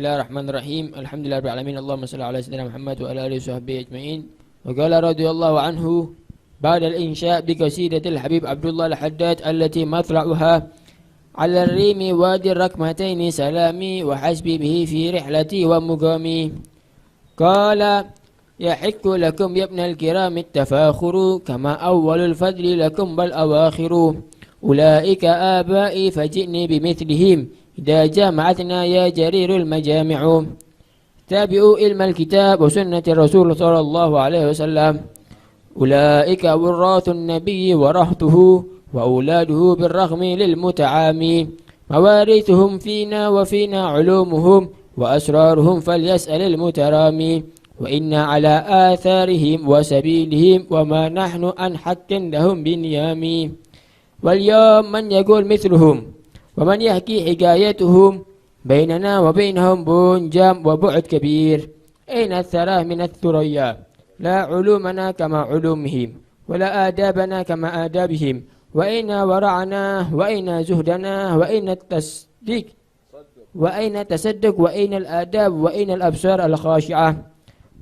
Bismillahirrahmanirrahim. Alhamdulillahirabbil alamin. Allahumma shalli ala sayyidina Muhammad wa ala alihi washabbihi ajmain. Wa qala radhiyallahu anhu ba'da al-insya' bi qasidatil Habib Abdullah al-Haddad allati matla'uha 'ala ar-rimi wadi ar-rakmatayn salami wa hasbi bihi fi rihlati wa mugami. Qala yahikku lakum ya ibnal kiram at-tafakhuru kama awwalul fadli lakum bal awakhiru. Ulaika abai faj'ni bimithlihim إذا جمعتنا يا جرير المجامع تابعوا علم الكتاب وسنة الرسول صلى الله عليه وسلم أولئك وراث النبي ورهته وأولاده بالرغم للمتعامي مواريثهم فينا وفينا علومهم وأسرارهم فليسأل المترامي وإنا على آثارهم وسبيلهم وما نحن عن حق لهم بنيامي واليوم من يقول مثلهم ومن يحكي حكايتهم بيننا وبينهم بنجام وبعد كبير أين الثرى من الثريا لا علومنا كما علومهم ولا آدابنا كما آدابهم وأين ورعنا وأين زهدنا وأين التصديق وأين تصدق وأين الآداب وأين الأبصار الخاشعة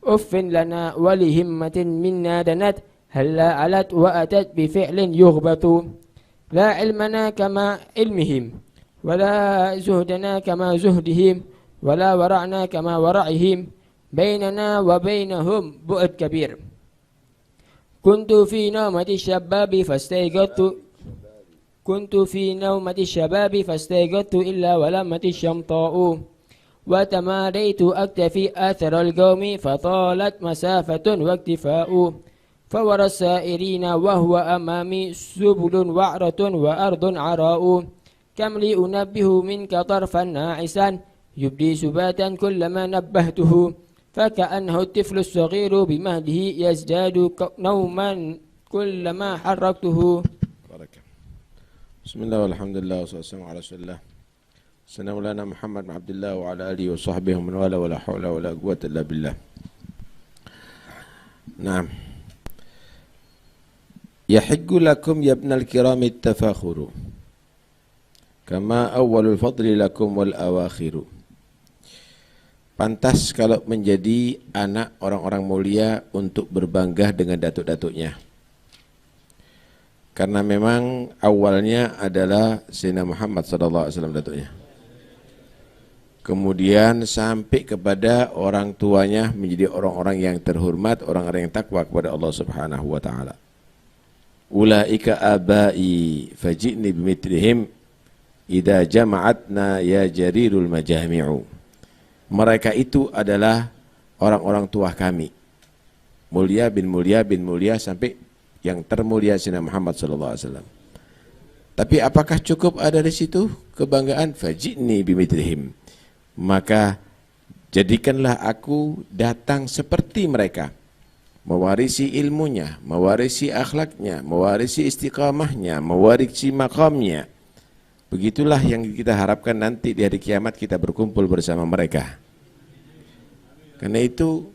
أف لنا ولهمة منا دنت هلا علت وأتت بفعل يغبط لا علمنا كما علمهم ولا زهدنا كما زهدهم ولا ورعنا كما ورعهم بيننا وبينهم بعد كبير كنت في نومة الشباب فاستيقظت إلا ولمت الشمطاء وتماديت أكتفي آثر القوم فطالت مسافة واكتفاء فورى السائرين وهو أمامي سبل وعرة وأرض عراء كم لي أنبه منك طرفا ناعسا يبدي سباتا كلما نبهته فكأنه الطفل الصغير بمهده يزداد نوما كلما حركته. بسم الله والحمد لله والصلاة والسلام على رسول الله سيدنا مولانا محمد بن عبد الله وعلى آله وصحبه ومن والاه ولا حول ولا قوة إلا بالله. نعم. يحق لكم يا ابن الكرام التفاخر kama awwalul fadli lakum wal awakhiru. Pantas kalau menjadi anak orang-orang mulia untuk berbangga dengan datuk-datuknya. Karena memang awalnya adalah Sayyidina Muhammad sallallahu alaihi wasallam datuknya. Kemudian sampai kepada orang tuanya menjadi orang-orang yang terhormat, orang-orang yang takwa kepada Allah Subhanahu wa taala. Ulaika abai faj'ni bimithlihim idza jama'atna ya jarirul majami'u. Mereka itu adalah orang-orang tua kami. Mulia bin mulia sampai yang termulia Sayyidina Muhammad sallallahu alaihi wasallam. Tapi apakah cukup ada di situ kebanggaan? Faj'ni bimithlihim. Maka jadikanlah aku datang seperti mereka. Mewarisi ilmunya, mewarisi akhlaknya, mewarisi istiqamahnya, mewarisi makamnya. Begitulah yang kita harapkan nanti di hari kiamat kita berkumpul bersama mereka. Karena itu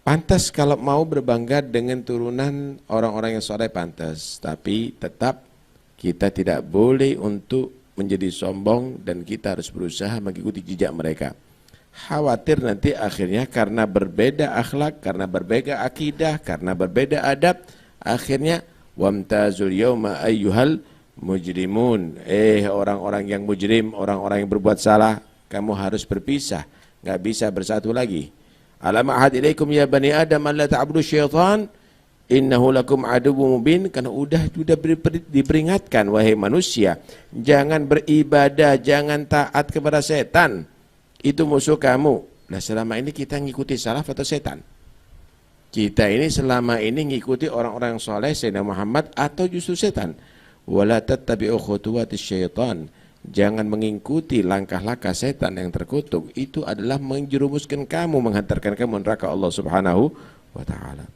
pantas kalau mau berbangga dengan turunan orang-orang yang soleh pantas. Tapi tetap kita tidak boleh untuk menjadi sombong dan kita harus berusaha mengikuti jejak mereka. Khawatir nanti akhirnya karena berbeda akhlak, karena berbeda akidah, karena berbeda adab, akhirnya wamtazul yawma ayyuhal mujrimun, orang-orang yang mujrim, orang-orang yang berbuat salah, kamu harus berpisah, nggak bisa bersatu lagi. Alam ahad ilaikum ya bani adam an la ta'budu syaitan innahu lakum aduwwum mubin. Karena sudah diperingatkan wahai manusia, jangan beribadah, jangan taat kepada setan, itu musuh kamu. Nah selama ini kita ngikuti salaf atau setan? Kita ini selama ini ngikuti orang-orang yang soleh Sayyidina Muhammad atau justru setan? Wala tattabi'u khutuwatis syaitan. Jangan mengikuti langkah-langkah setan yang terkutuk. Itu adalah menjerumuskan kamu, menghantarkan kamu neraka Allah Subhanahu wa taala.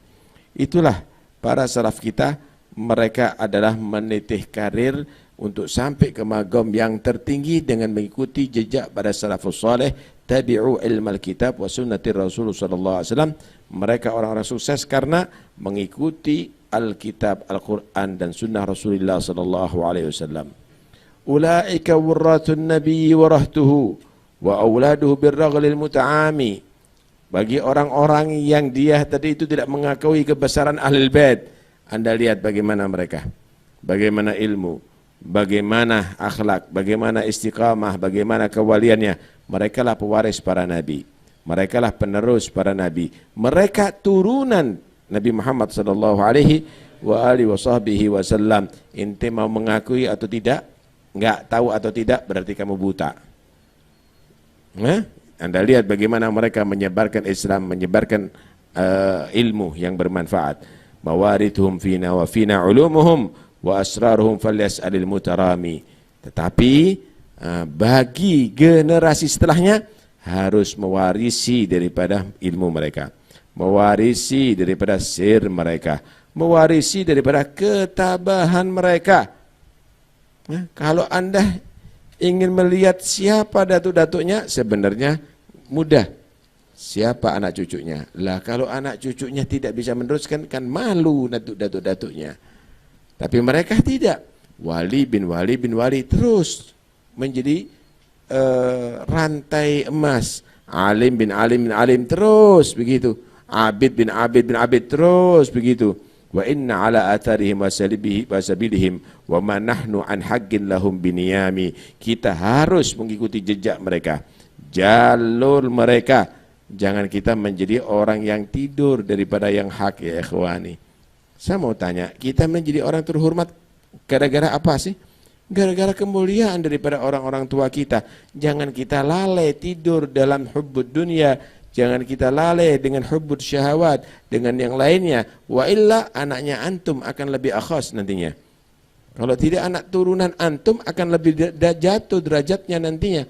Itulah para salaf kita, mereka adalah menitih karir untuk sampai ke magam yang tertinggi dengan mengikuti jejak pada salafus saleh. Tabi'u ilmal kitab wa sunnatir Rasul sallallahu alaihi wasallam. Mereka orang-orang sukses karena mengikuti Alkitab, Al-Quran dan Sunnah Rasulullah sallallahu alaihi wasallam. Ulaika warrathun nabiyyi warahtuhu wa auladuhu birraghlil muta'ami. Bagi orang-orang yang dia tadi itu tidak mengakui kebesaran Ahlul Bait, Anda lihat bagaimana mereka, bagaimana ilmu, bagaimana akhlak, bagaimana istiqamah, bagaimana kewaliannya. Mereka lah pewaris para nabi, mereka lah penerus para nabi, mereka turunan Nabi Muhammad sallallahu alaihi wasallam. Ente mau mengakui atau tidak, enggak tahu atau tidak, berarti kamu buta. Anda lihat bagaimana mereka menyebarkan Islam, menyebarkan ilmu yang bermanfaat. Mawarithum fina wa fina ulumuhum wa asraruhum falyas'alil mutarami. Tetapi bagi generasi setelahnya harus mewarisi daripada ilmu mereka, mewarisi daripada sir mereka, mewarisi daripada ketabahan mereka. Kalau Anda ingin melihat siapa datuk-datuknya, sebenarnya mudah. Siapa anak cucunya? Lah kalau anak cucunya tidak bisa meneruskan, kan malu datuk-datuknya. Tapi mereka tidak. Wali bin wali terus menjadi rantai emas. Alim bin alim terus begitu. Abid bin abid terus begitu. Wa inna ala atharihim wasabilihim wa ma nahnu an haqqin lahum biniyami. Kita harus mengikuti jejak mereka, jalur mereka. Jangan kita menjadi orang yang tidur daripada yang hak, ya ikhwani. Saya mau tanya, kita menjadi orang terhormat gara-gara apa sih? Gara-gara kemuliaan daripada orang-orang tua kita. Jangan kita lalai tidur dalam hubbud dunia. Jangan kita lalai dengan hubbud syahwat, dengan yang lainnya. Wa illa anaknya antum akan lebih akhas nantinya. Kalau tidak, anak turunan antum akan lebih jatuh derajatnya nantinya.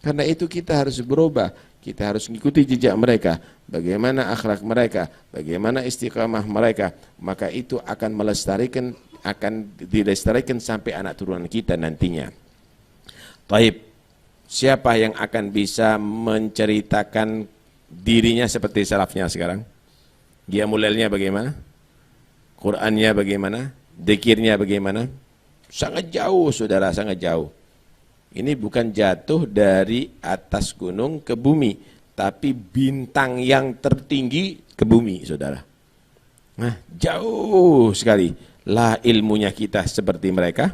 Karena itu kita harus berubah. Kita harus mengikuti jejak mereka, bagaimana akhlak mereka, bagaimana istiqamah mereka, maka itu akan dilestarikan sampai anak turunan kita nantinya. Taib, siapa yang akan bisa menceritakan dirinya seperti salafnya sekarang? Dia mulainya bagaimana? Qur'annya bagaimana? Dzikirnya bagaimana? Sangat jauh, saudara, sangat jauh. Ini bukan jatuh dari atas gunung ke bumi, tapi bintang yang tertinggi ke bumi, saudara. Nah, jauh sekali. Lah ilmunya kita seperti mereka,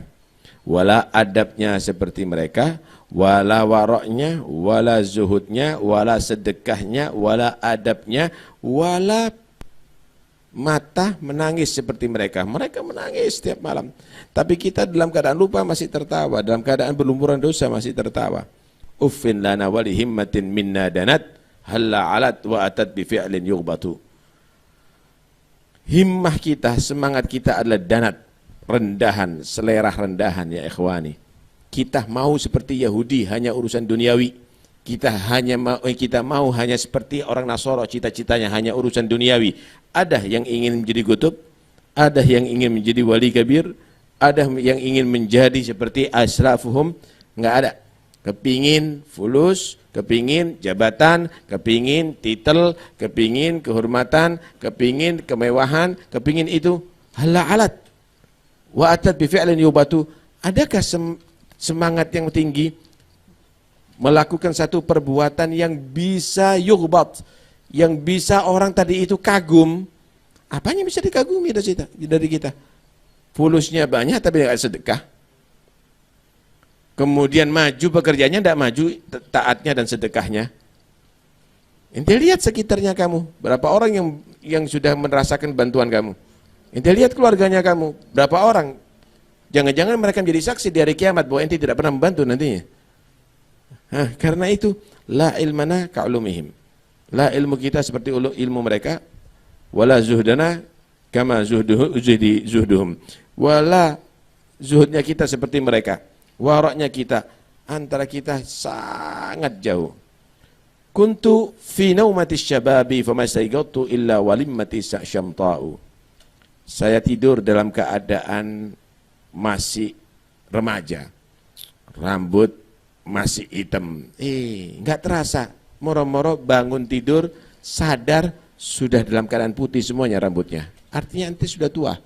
wala adabnya seperti mereka, wala waroknya, wala zuhudnya, wala sedekahnya, wala adabnya, wala mata menangis seperti mereka. Mereka menangis setiap malam. Tapi kita dalam keadaan lupa masih tertawa, dalam keadaan berlumuran dosa masih tertawa. Uffin lana wali himmatin minna danat halla alat wa atat bi fi'lin yughbatu. Himmah kita, semangat kita adalah danat, rendahan, selera rendahan, ya ikhwani. Kita mau seperti Yahudi, hanya urusan duniawi. Kita mau hanya seperti orang Nasoro, cita-citanya hanya urusan duniawi. Ada yang ingin menjadi kutub, ada yang ingin menjadi wali kabir, ada yang ingin menjadi seperti asrafuhum, enggak ada. Kepingin fulus, kepingin jabatan, kepingin titel, kepingin kehormatan, kepingin kemewahan, kepingin itu hala alat. Wa atat bi fi'lin yubatu. Adakah semangat yang tinggi melakukan satu perbuatan yang bisa yughbat, yang bisa orang tadi itu kagum? Apanya bisa dikagumi dari kita? Fulusnya banyak tapi tidak sedekah. Kemudian maju pekerjaannya, tidak maju taatnya dan sedekahnya. Ente lihat sekitarnya kamu, berapa orang yang sudah merasakan bantuan kamu. Ente lihat keluarganya kamu, berapa orang. Jangan-jangan mereka menjadi saksi di hari kiamat bahwa ente tidak pernah membantu nantinya. Karena itu la ilmana ka'ulumihim. La ilmu kita seperti ilmu mereka, wala zuhdana kama zuhduhum. Wala zuhudnya kita seperti mereka, waraknya kita, antara kita sangat jauh. Kuntu fi naumatis syababi famastayghattu illa walimmati syamta'u. Saya tidur dalam keadaan masih remaja, rambut masih hitam, nggak terasa, moro-moro bangun tidur, sadar sudah dalam keadaan putih semuanya rambutnya. Artinya ente sudah tua.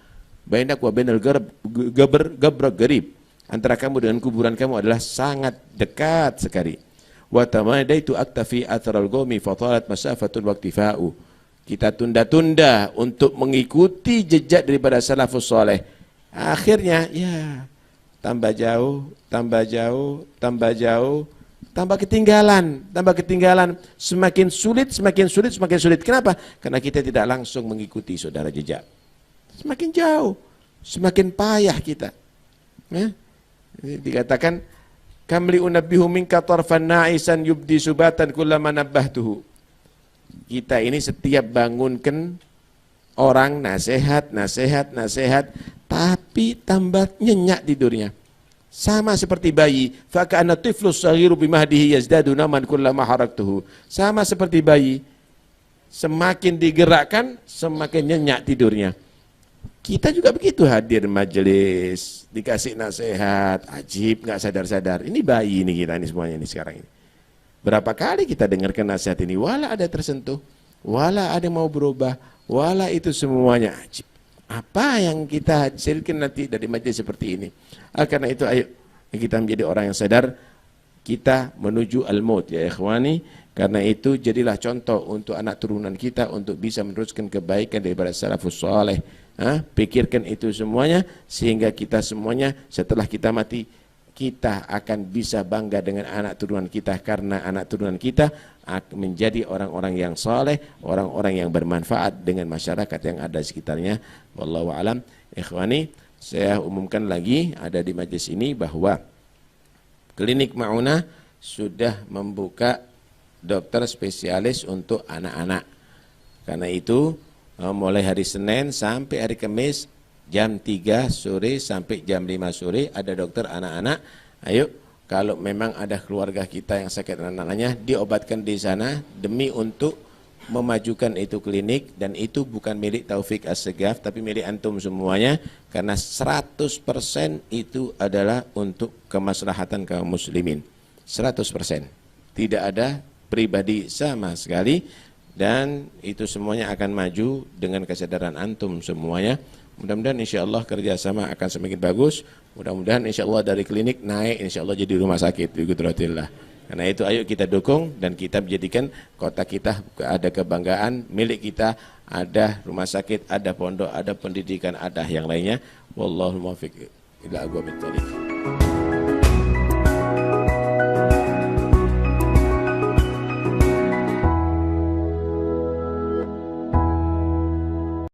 Bainak wa bainal gabrak garib. Antara kamu dengan kuburan kamu adalah sangat dekat sekali. wa tamadaitu aktafi atharal qaumi fatalat masafatun waqtifa'u. Kita tunda-tunda untuk mengikuti jejak daripada salafus saleh. Akhirnya ya tambah jauh, tambah jauh, tambah jauh, tambah ketinggalan, tambah ketinggalan. Semakin sulit, semakin sulit, semakin sulit. Kenapa? Karena kita tidak langsung mengikuti saudara jejak. Semakin jauh, semakin payah kita. Ya? Dikatakan kamli unabbihu minka tarfan na'isan yubdi subatan kullama nabbahtuhu. Kita ini setiap bangunkan orang nasihat, nasihat, nasihat, tapi tambah nyenyak tidurnya. Sama seperti bayi, fa ka'anna tiflus saghiru bimahdihi yazdadu naman kullama haraktuhu. Sama seperti bayi, semakin digerakkan semakin nyenyak tidurnya. Kita juga begitu, hadir majelis, dikasih nasihat, ajib, nggak sadar-sadar. Ini bayi ini kita ini semuanya ini sekarang ini. Berapa kali kita dengarkan nasihat ini, wala ada tersentuh, wala ada mau berubah, wala itu semuanya ajib. Apa yang kita hasilkan nanti dari majelis seperti ini? Karena itu ayo kita menjadi orang yang sadar, kita menuju al-maut ya ikhwani. Karena itu jadilah contoh untuk anak turunan kita untuk bisa meneruskan kebaikan daripada salafus saleh. Pikirkan itu semuanya sehingga kita semuanya setelah kita mati kita akan bisa bangga dengan anak turunan kita, karena anak turunan kita akan menjadi orang-orang yang saleh, orang-orang yang bermanfaat dengan masyarakat yang ada di sekitarnya. Wallahu alam. Ikhwani, saya umumkan lagi ada di majelis ini bahwa Klinik Ma'unah sudah membuka dokter spesialis untuk anak-anak. Karena itu mulai hari Senin sampai hari Kamis jam 3 sore sampai jam 5 sore ada dokter anak-anak. Ayo, kalau memang ada keluarga kita yang sakit anak-anaknya, diobatkan di sana demi untuk memajukan itu klinik. Dan itu bukan milik Taufik As-Segaf tapi milik antum semuanya, karena 100% itu adalah untuk kemaslahatan kaum muslimin. 100%. Tidak ada pribadi sama sekali. Dan itu semuanya akan maju dengan kesadaran antum semuanya. Mudah-mudahan insya Allah kerjasama akan semakin bagus. Mudah-mudahan insya Allah dari klinik naik insya Allah jadi rumah sakit biqudratillah. Karena itu ayo kita dukung dan kita menjadikan kota kita ada kebanggaan, milik kita ada rumah sakit, ada pondok, ada pendidikan, ada yang lainnya. Wallahul muwaffiq ila aqwamit thoriq.